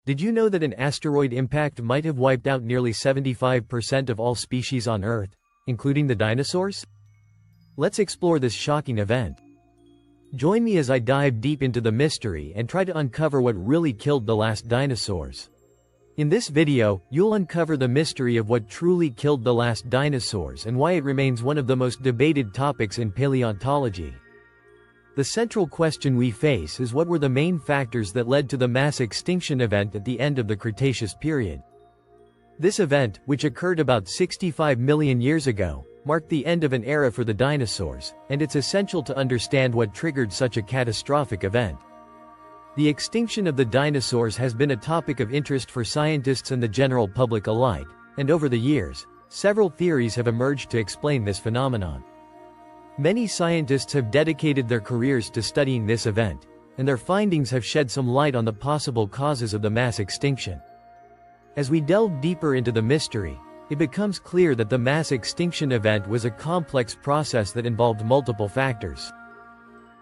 Did you know that an asteroid impact might have wiped out nearly 75% of all species on Earth, including the dinosaurs? Let's explore this shocking event. Join me as I dive deep into the mystery and try to uncover what really killed the last dinosaurs. In this video, you'll uncover the mystery of what truly killed the last dinosaurs and why it remains one of the most debated topics in paleontology. The central question we face is, what were the main factors that led to the mass extinction event at the end of the Cretaceous period? This event, which occurred about 65 million years ago, marked the end of an era for the dinosaurs, and it's essential to understand what triggered such a catastrophic event. The extinction of the dinosaurs has been a topic of interest for scientists and the general public alike, and over the years, several theories have emerged to explain this phenomenon. Many scientists have dedicated their careers to studying this event, and their findings have shed some light on the possible causes of the mass extinction. As we delve deeper into the mystery, it becomes clear that the mass extinction event was a complex process that involved multiple factors.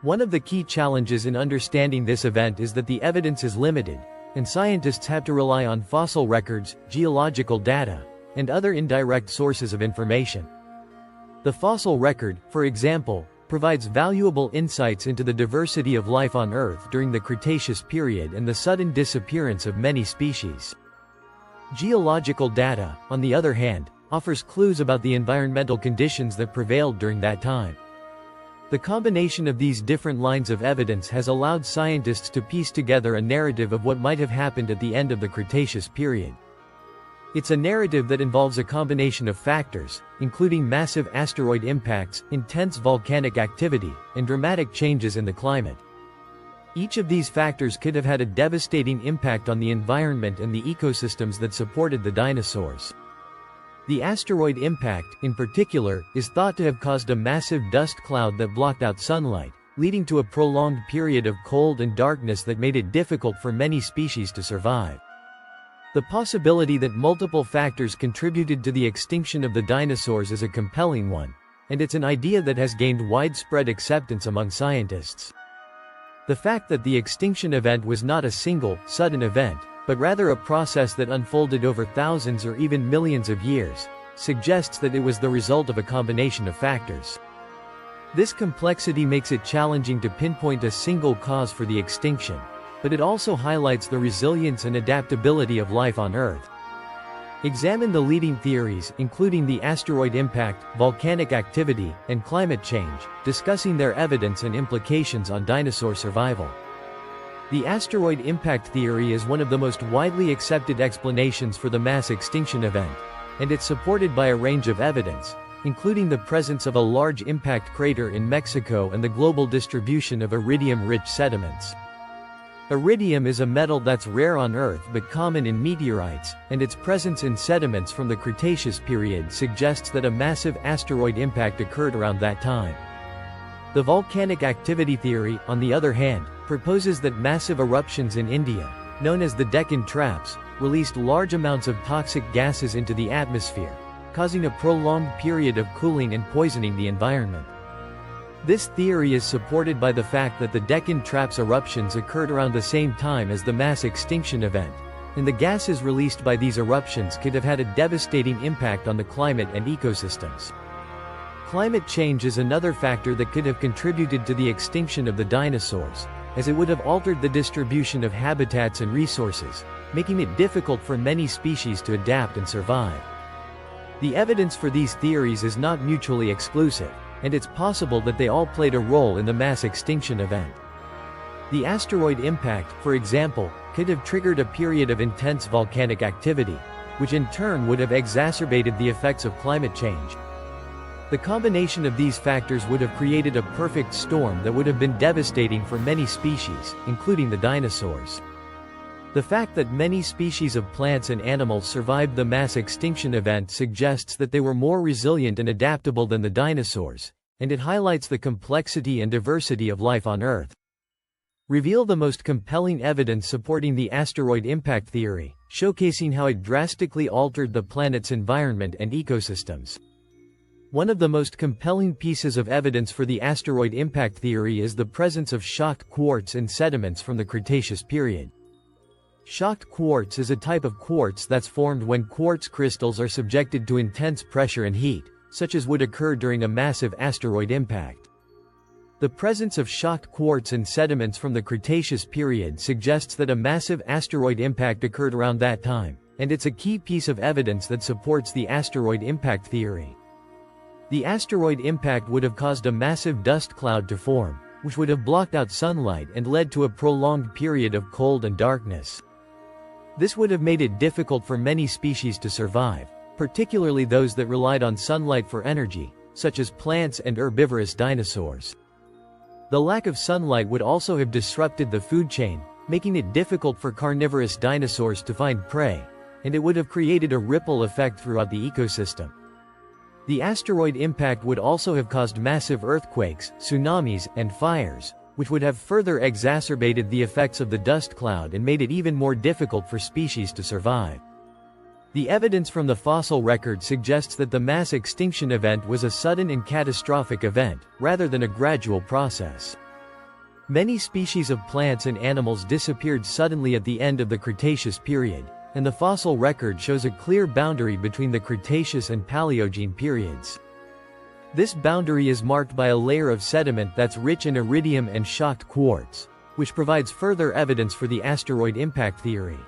One of the key challenges in understanding this event is that the evidence is limited, and scientists have to rely on fossil records, geological data, and other indirect sources of information. The fossil record, for example, provides valuable insights into the diversity of life on Earth during the Cretaceous period and the sudden disappearance of many species. Geological data, on the other hand, offers clues about the environmental conditions that prevailed during that time. The combination of these different lines of evidence has allowed scientists to piece together a narrative of what might have happened at the end of the Cretaceous period. It's a narrative that involves a combination of factors, including massive asteroid impacts, intense volcanic activity, and dramatic changes in the climate. Each of these factors could have had a devastating impact on the environment and the ecosystems that supported the dinosaurs. The asteroid impact, in particular, is thought to have caused a massive dust cloud that blocked out sunlight, leading to a prolonged period of cold and darkness that made it difficult for many species to survive. The possibility that multiple factors contributed to the extinction of the dinosaurs is a compelling one, and it's an idea that has gained widespread acceptance among scientists. The fact that the extinction event was not a single, sudden event, but rather a process that unfolded over thousands or even millions of years, suggests that it was the result of a combination of factors. This complexity makes it challenging to pinpoint a single cause for the extinction, but it also highlights the resilience and adaptability of life on Earth. Examine the leading theories, including the asteroid impact, volcanic activity, and climate change, discussing their evidence and implications on dinosaur survival. The asteroid impact theory is one of the most widely accepted explanations for the mass extinction event, and it's supported by a range of evidence, including the presence of a large impact crater in Mexico and the global distribution of iridium-rich sediments. Iridium is a metal that's rare on Earth but common in meteorites, and its presence in sediments from the Cretaceous period suggests that a massive asteroid impact occurred around that time. The volcanic activity theory, on the other hand, proposes that massive eruptions in India, known as the Deccan Traps, released large amounts of toxic gases into the atmosphere, causing a prolonged period of cooling and poisoning the environment. This theory is supported by the fact that the Deccan Traps eruptions occurred around the same time as the mass extinction event, and the gases released by these eruptions could have had a devastating impact on the climate and ecosystems. Climate change is another factor that could have contributed to the extinction of the dinosaurs, as it would have altered the distribution of habitats and resources, making it difficult for many species to adapt and survive. The evidence for these theories is not mutually exclusive, and it's possible that they all played a role in the mass extinction event. The asteroid impact, for example, could have triggered a period of intense volcanic activity, which in turn would have exacerbated the effects of climate change. The combination of these factors would have created a perfect storm that would have been devastating for many species, including the dinosaurs. The fact that many species of plants and animals survived the mass extinction event suggests that they were more resilient and adaptable than the dinosaurs, and it highlights the complexity and diversity of life on Earth. Reveal the most compelling evidence supporting the asteroid impact theory, showcasing how it drastically altered the planet's environment and ecosystems. One of the most compelling pieces of evidence for the asteroid impact theory is the presence of shock quartz in sediments from the Cretaceous period. Shocked quartz is a type of quartz that's formed when quartz crystals are subjected to intense pressure and heat, such as would occur during a massive asteroid impact. The presence of shocked quartz in sediments from the Cretaceous period suggests that a massive asteroid impact occurred around that time, and it's a key piece of evidence that supports the asteroid impact theory. The asteroid impact would have caused a massive dust cloud to form, which would have blocked out sunlight and led to a prolonged period of cold and darkness. This would have made it difficult for many species to survive, particularly those that relied on sunlight for energy, such as plants and herbivorous dinosaurs. The lack of sunlight would also have disrupted the food chain, making it difficult for carnivorous dinosaurs to find prey, and it would have created a ripple effect throughout the ecosystem. The asteroid impact would also have caused massive earthquakes, tsunamis, and fires, which would have further exacerbated the effects of the dust cloud and made it even more difficult for species to survive. The evidence from the fossil record suggests that the mass extinction event was a sudden and catastrophic event, rather than a gradual process. Many species of plants and animals disappeared suddenly at the end of the Cretaceous period, and the fossil record shows a clear boundary between the Cretaceous and Paleogene periods. This boundary is marked by a layer of sediment that's rich in iridium and shocked quartz, which provides further evidence for the asteroid impact theory.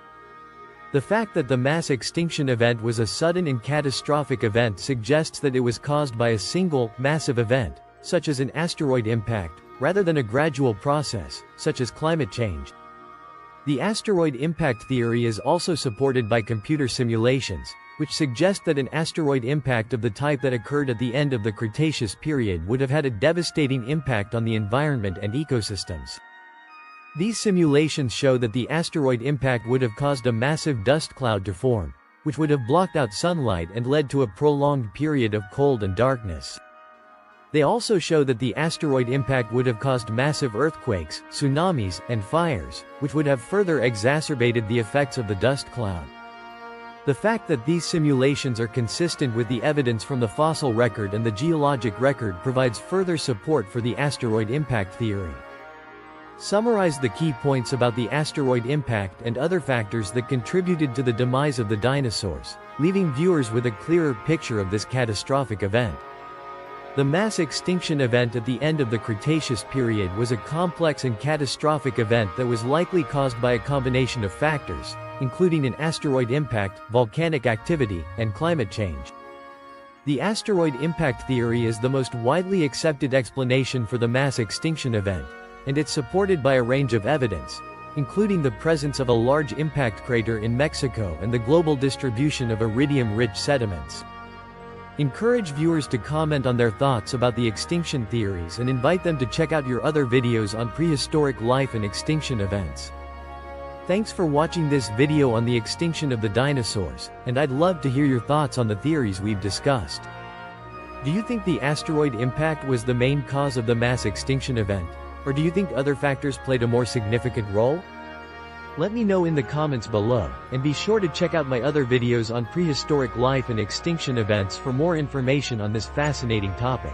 The fact that the mass extinction event was a sudden and catastrophic event suggests that it was caused by a single, massive event, such as an asteroid impact, rather than a gradual process, such as climate change. The asteroid impact theory is also supported by computer simulations, which suggest that an asteroid impact of the type that occurred at the end of the Cretaceous period would have had a devastating impact on the environment and ecosystems. These simulations show that the asteroid impact would have caused a massive dust cloud to form, which would have blocked out sunlight and led to a prolonged period of cold and darkness. They also show that the asteroid impact would have caused massive earthquakes, tsunamis, and fires, which would have further exacerbated the effects of the dust cloud. The fact that these simulations are consistent with the evidence from the fossil record and the geologic record provides further support for the asteroid impact theory. Summarize the key points about the asteroid impact and other factors that contributed to the demise of the dinosaurs, leaving viewers with a clearer picture of this catastrophic event. The mass extinction event at the end of the Cretaceous period was a complex and catastrophic event that was likely caused by a combination of factors, including an asteroid impact, volcanic activity, and climate change. The asteroid impact theory is the most widely accepted explanation for the mass extinction event, and it's supported by a range of evidence, including the presence of a large impact crater in Mexico and the global distribution of iridium-rich sediments. Encourage viewers to comment on their thoughts about the extinction theories and invite them to check out your other videos on prehistoric life and extinction events. Thanks for watching this video on the extinction of the dinosaurs, and I'd love to hear your thoughts on the theories we've discussed. Do you think the asteroid impact was the main cause of the mass extinction event, or do you think other factors played a more significant role? Let me know in the comments below, and be sure to check out my other videos on prehistoric life and extinction events for more information on this fascinating topic.